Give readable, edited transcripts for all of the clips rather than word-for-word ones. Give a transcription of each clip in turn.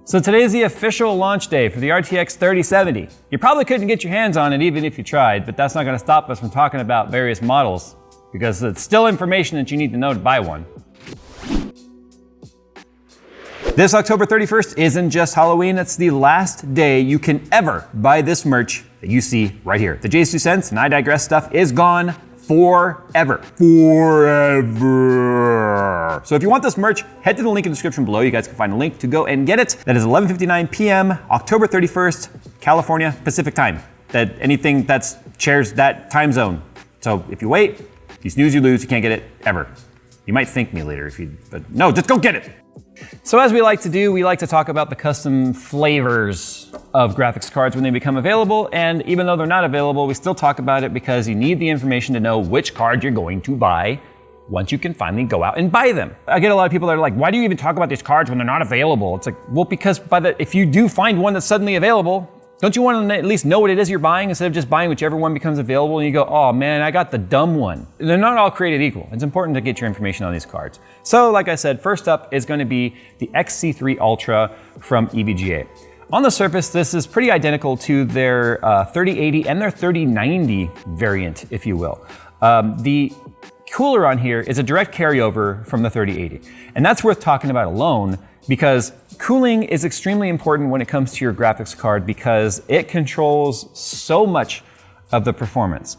So today's the official launch day for the RTX 3070. You probably couldn't get your hands on it even if you tried, but that's not going to stop us from talking about various models, because it's still information that you need to know to buy one. This October 31st isn't just Halloween, it's the last day you can ever buy this merch that you see right here. The Jay's 2 cents and I Digress stuff is gone forever. Forever. So if you want this merch, head to the link in the description below. You guys can find a link to go and get it. That is 11:59 p.m. October 31st, California, Pacific time. That anything that shares that time zone. So if you wait, you snooze, you lose, you can't get it ever. You might thank me later but no, just go get it. So as we like to do, we like to talk about the custom flavors of graphics cards when they become available, and even though they're not available, we still talk about it because you need the information to know which card you're going to buy once you can finally go out and buy them. I get a lot of people that are like, why do you even talk about these cards when they're not available? It's like, well, because if you do find one that's suddenly available, don't you want to at least know what it is you're buying instead of just buying whichever one becomes available and you go, oh man, I got the dumb one. They're not all created equal. It's important to get your information on these cards. So like I said, first up is going to be the XC3 Ultra from EVGA. On the surface, this is pretty identical to their 3080 and their 3090 variant, if you will. The cooler on here is a direct carryover from the 3080. And that's worth talking about alone, because cooling is extremely important when it comes to your graphics card because it controls so much of the performance.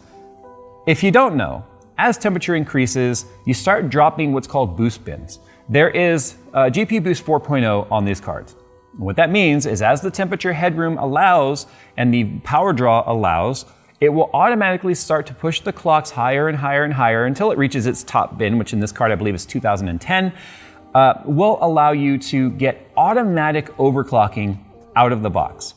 If you don't know, as temperature increases, you start dropping what's called boost bins. There is GPU Boost 4.0 on these cards. What that means is as the temperature headroom allows and the power draw allows, it will automatically start to push the clocks higher and higher and higher until it reaches its top bin, which in this card I believe is 2010. Will allow you to get automatic overclocking out of the box.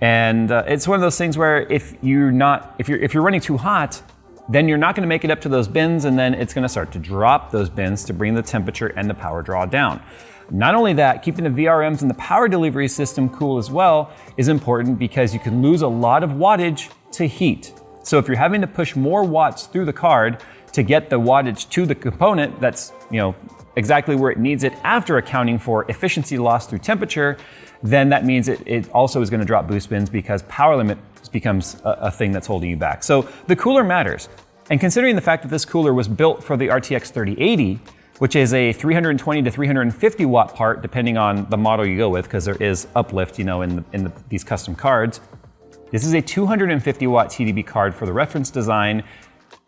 And it's one of those things where if you're running too hot, then you're not going to make it up to those bins, and then it's going to start to drop those bins to bring the temperature and the power draw down. Not only that, keeping the VRMs and the power delivery system cool as well is important because you can lose a lot of wattage to heat. So if you're having to push more watts through the card to get the wattage to the component that's, exactly where it needs it after accounting for efficiency loss through temperature, then that means it also is going to drop boost bins because power limit becomes a thing that's holding you back. So the cooler matters. And considering the fact that this cooler was built for the RTX 3080, which is a 320 to 350 watt part, depending on the model you go with, because there is uplift, in these custom cards. This is a 250 watt TDP card for the reference design,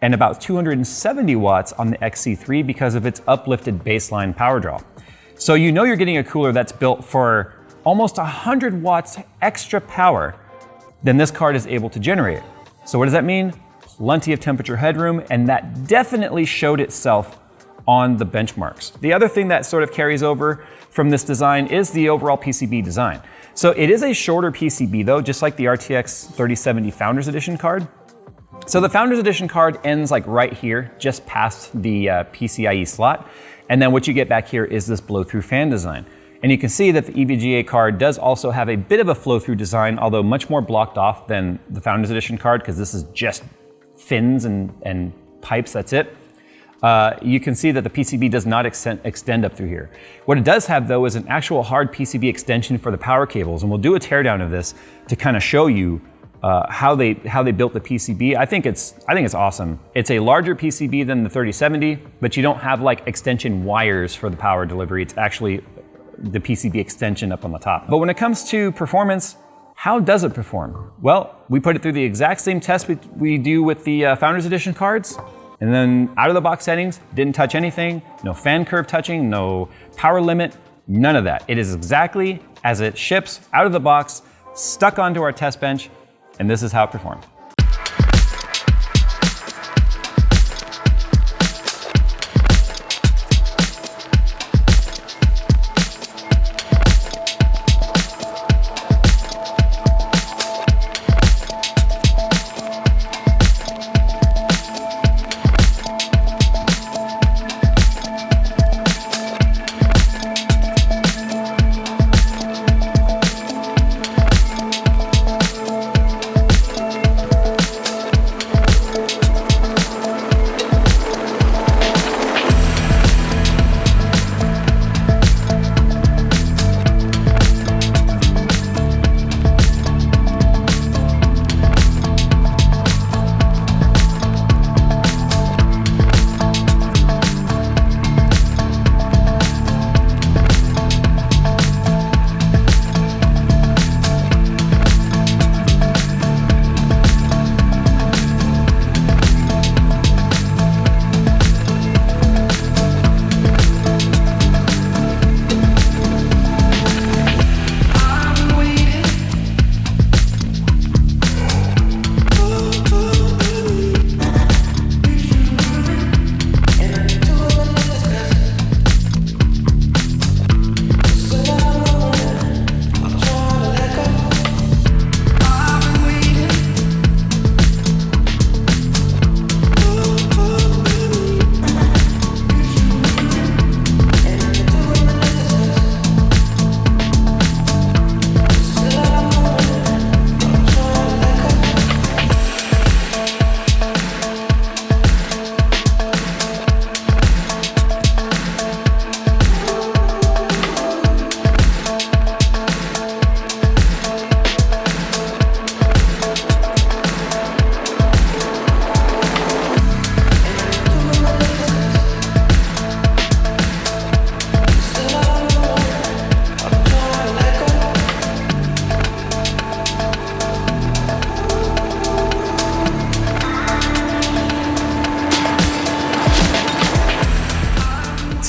and about 270 watts on the XC3 because of its uplifted baseline power draw. So you're getting a cooler that's built for almost 100 watts extra power than this card is able to generate. So what does that mean? Plenty of temperature headroom, and that definitely showed itself on the benchmarks. The other thing that sort of carries over from this design is the overall PCB design. So it is a shorter PCB though, just like the RTX 3070 Founders Edition card. So the Founders Edition card ends like right here, just past the PCIe slot. And then what you get back here is this blow-through fan design. And you can see that the EVGA card does also have a bit of a flow-through design, although much more blocked off than the Founders Edition card, because this is just fins and pipes, that's it. You can see that the PCB does not extend up through here. What it does have though is an actual hard PCB extension for the power cables, and we'll do a teardown of this to kind of show you how they built the PCB. I think it's awesome. It's a larger PCB than the 3070, but you don't have like extension wires for the power delivery. It's actually the PCB extension up on the top. But when it comes to performance, how does it perform? Well, we put it through the exact same test we do with the Founders Edition cards. And then out of the box settings, didn't touch anything, no fan curve touching, no power limit, none of that. It is exactly as it ships out of the box, stuck onto our test bench, and this is how it performed.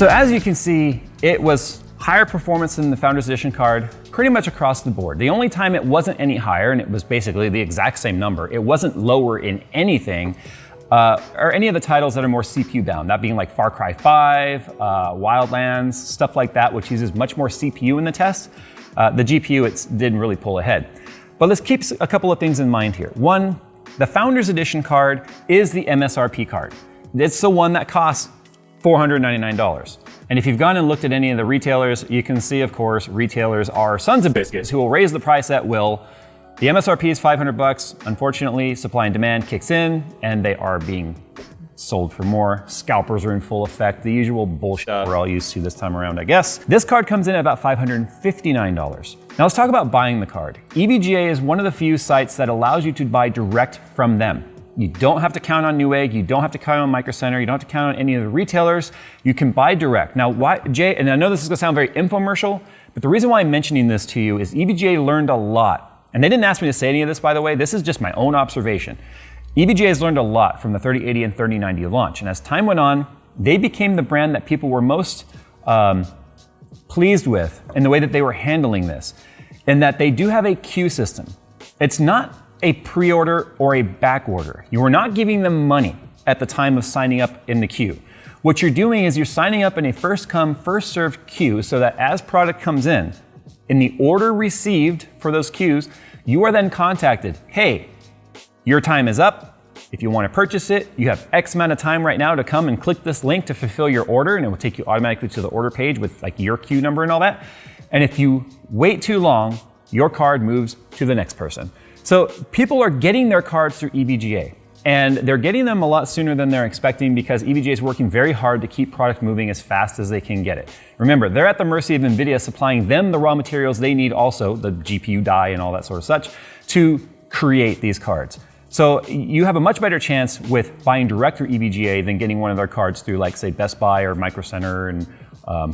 So as you can see, it was higher performance than the Founders Edition card pretty much across the board. The only time it wasn't any higher, and it was basically the exact same number, it wasn't lower in anything, or any of the titles that are more CPU bound, that being like Far Cry 5, Wildlands, stuff like that, which uses much more CPU in the test. The GPU, it didn't really pull ahead. But let's keep a couple of things in mind here. One, the Founders Edition card is the MSRP card. It's the one that costs $499. And if you've gone and looked at any of the retailers, you can see, of course, retailers are sons of biscuits who will raise the price at will. The MSRP is 500 bucks. Unfortunately, supply and demand kicks in and they are being sold for more. Scalpers are in full effect. The usual bullshit we're all used to this time around, I guess. This card comes in at about $559. Now let's talk about buying the card. EVGA is one of the few sites that allows you to buy direct from them. You don't have to count on Newegg, you don't have to count on Micro Center, you don't have to count on any of the retailers. You can buy direct. Now, why, Jay, and I know this is gonna sound very infomercial, but the reason why I'm mentioning this to you is EVGA learned a lot. And they didn't ask me to say any of this, by the way. This is just my own observation. EVGA has learned a lot from the 3080 and 3090 launch. And as time went on, they became the brand that people were most pleased with in the way that they were handling this. And that they do have a queue system. It's not a pre-order or a back order. You are not giving them money at the time of signing up in the queue. What you're doing is you're signing up in a first come, first served queue so that as product comes in the order received for those queues, you are then contacted. Hey, your time is up. If you want to purchase it, you have X amount of time right now to come and click this link to fulfill your order, and it will take you automatically to the order page with like your queue number and all that. And if you wait too long, your card moves to the next person. So people are getting their cards through EVGA, and they're getting them a lot sooner than they're expecting because EVGA is working very hard to keep product moving as fast as they can get it. Remember, they're at the mercy of NVIDIA supplying them the raw materials they need also, the GPU die and all that sort of such, to create these cards. So you have a much better chance with buying direct through EVGA than getting one of their cards through, like, say, Best Buy or Micro Center and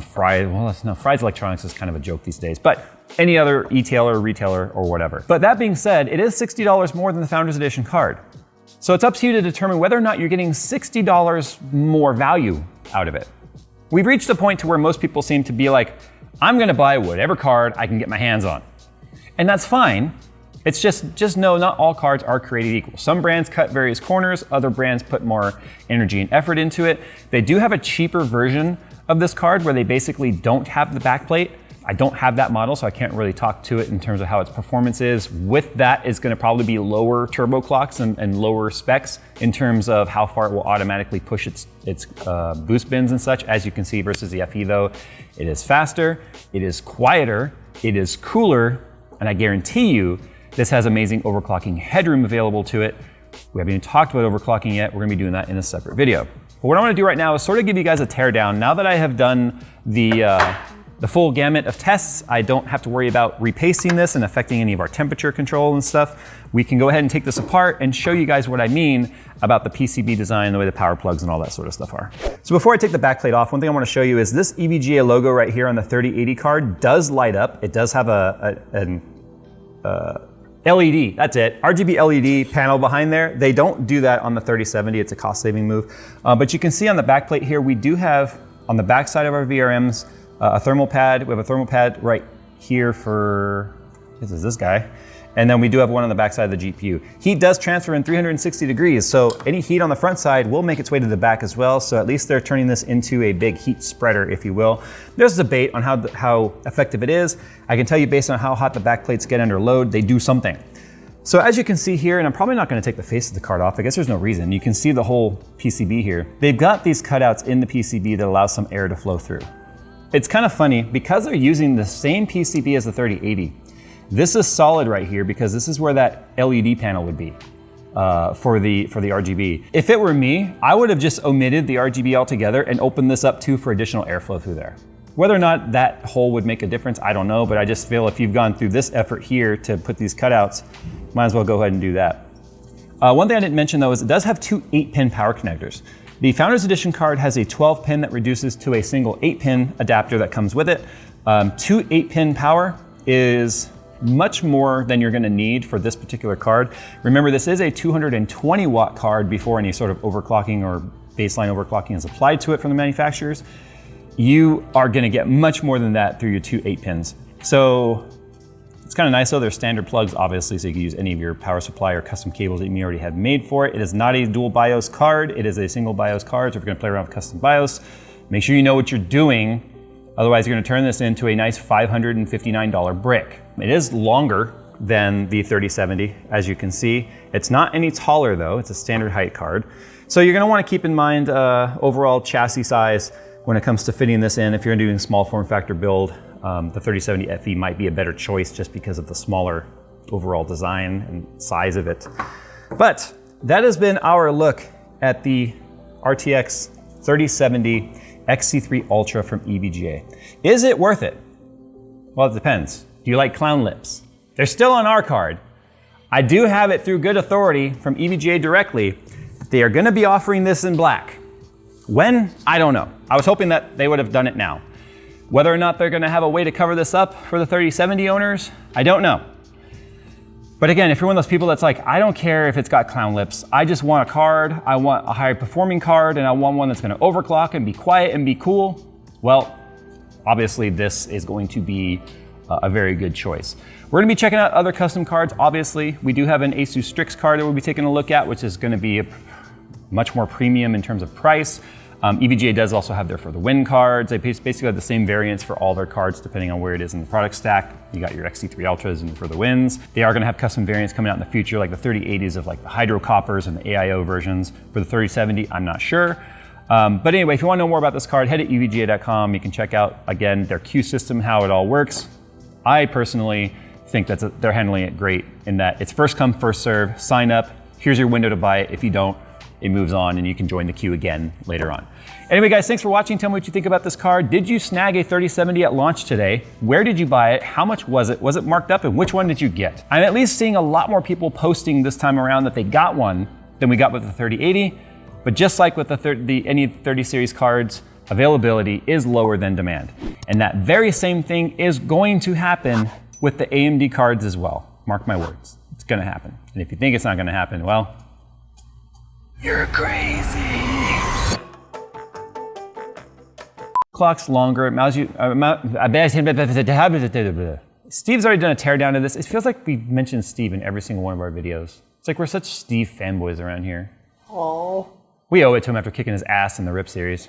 Fry. Well, no, Fry's Electronics is kind of a joke these days, but any other e-tailer, retailer, or whatever. But that being said, it is $60 more than the Founders Edition card. So it's up to you to determine whether or not you're getting $60 more value out of it. We've reached a point to where most people seem to be like, I'm gonna buy whatever card I can get my hands on. And that's fine. It's just know not all cards are created equal. Some brands cut various corners, other brands put more energy and effort into it. They do have a cheaper version of this card where they basically don't have the backplate. I don't have that model, so I can't really talk to it in terms of how its performance is. With that, it's gonna probably be lower turbo clocks and lower specs in terms of how far it will automatically push its boost bins and such. As you can see versus the FE though, it is faster, it is quieter, it is cooler, and I guarantee you, this has amazing overclocking headroom available to it. We haven't even talked about overclocking yet. We're gonna be doing that in a separate video. But what I wanna do right now is sort of give you guys a teardown. Now that I have done the full gamut of tests, I don't have to worry about repasting this and affecting any of our temperature control and stuff. We can go ahead and take this apart and show you guys what I mean about the PCB design, the way the power plugs and all that sort of stuff are. So before I take the backplate off, one thing I want to show you is this EVGA logo right here on the 3080 card does light up. It does have an LED, that's it, RGB LED panel behind there. They don't do that on the 3070, it's a cost saving move. But you can see on the backplate here, we do have on the back side of our VRMs, a thermal pad. We have a thermal pad right here for, this guy. And then we do have one on the back side of the GPU. Heat does transfer in 360 degrees, so any heat on the front side will make its way to the back as well, so at least they're turning this into a big heat spreader, if you will. There's a debate on how effective it is. I can tell you based on how hot the back plates get under load, they do something. So as you can see here, and I'm probably not gonna take the face of the card off, I guess there's no reason. You can see the whole PCB here. They've got these cutouts in the PCB that allow some air to flow through. It's kind of funny, because they're using the same PCB as the 3080, this is solid right here because this is where that LED panel would be for the RGB. If it were me, I would have just omitted the RGB altogether and opened this up too for additional airflow through there. Whether or not that hole would make a difference, I don't know, but I just feel if you've gone through this effort here to put these cutouts, might as well go ahead and do that. One thing I didn't mention though is it does have two 8-pin power connectors. The Founders Edition card has a 12-pin that reduces to a single 8-pin adapter that comes with it. Two 8-pin power is much more than you're gonna need for this particular card. Remember, this is a 220 watt card before any sort of overclocking or baseline overclocking is applied to it from the manufacturers. you are gonna get much more than that through your two 8-pins. So it's kind of nice though, they're standard plugs obviously, so you can use any of your power supply or custom cables that you may already have made for it. It is not a dual BIOS card, it is a single BIOS card, so if you're gonna play around with custom BIOS, make sure you know what you're doing, otherwise you're gonna turn this into a nice $559 brick. It is longer than the 3070, as you can see. It's not any taller though, it's a standard height card. So you're gonna wanna keep in mind overall chassis size when it comes to fitting this in. If you're doing a small form factor build, the 3070 FE might be a better choice just because of the smaller overall design and size of it. But that has been our look at the RTX 3070 XC3 Ultra from EVGA. Is it worth it? Well, it depends. Do you like clown lips? They're still on our card. I do have it through good authority from EVGA directly. They are gonna be offering this in black. When? I don't know. I was hoping that they would have done it now. Whether or not they're gonna have a way to cover this up for the 3070 owners, I don't know. But again, if you're one of those people that's like, I don't care if it's got clown lips, I just want a card, I want a high performing card, and I want one that's gonna overclock and be quiet and be cool, well, obviously this is going to be a very good choice. We're gonna be checking out other custom cards, obviously. We do have an Asus Strix card that we'll be taking a look at, which is gonna be much more premium in terms of price. EVGA does also have their For the Win cards. They basically have the same variants for all their cards depending on where it is in the product stack. You got your XC3 Ultras and For the Wins. They are gonna have custom variants coming out in the future, like the 3080s of like the Hydro Coppers and the AIO versions. For the 3070, I'm not sure. But anyway, if you wanna know more about this card, head to evga.com. You can check out, again, their queue system, how it all works. I personally think that they're handling it great in that it's first come, first serve, sign up, here's your window to buy it. If you don't, it moves on and you can join the queue again later on. Anyway guys, thanks for watching. Tell me what you think about this card. Did you snag a 3070 at launch today? Where did you buy it? How much was it? Was it marked up and which one did you get? I'm at least seeing a lot more people posting this time around that they got one than we got with the 3080. But just like with any 30 series cards, availability is lower than demand. And that very same thing is going to happen with the AMD cards as well. Mark my words, it's gonna happen. And if you think it's not gonna happen, well, you're crazy. Clock's longer. Steve's already done a teardown of this. It feels like we mentioned Steve in every single one of our videos. It's like we're such Steve fanboys around here. Oh. We owe it to him after kicking his ass in the RIP series.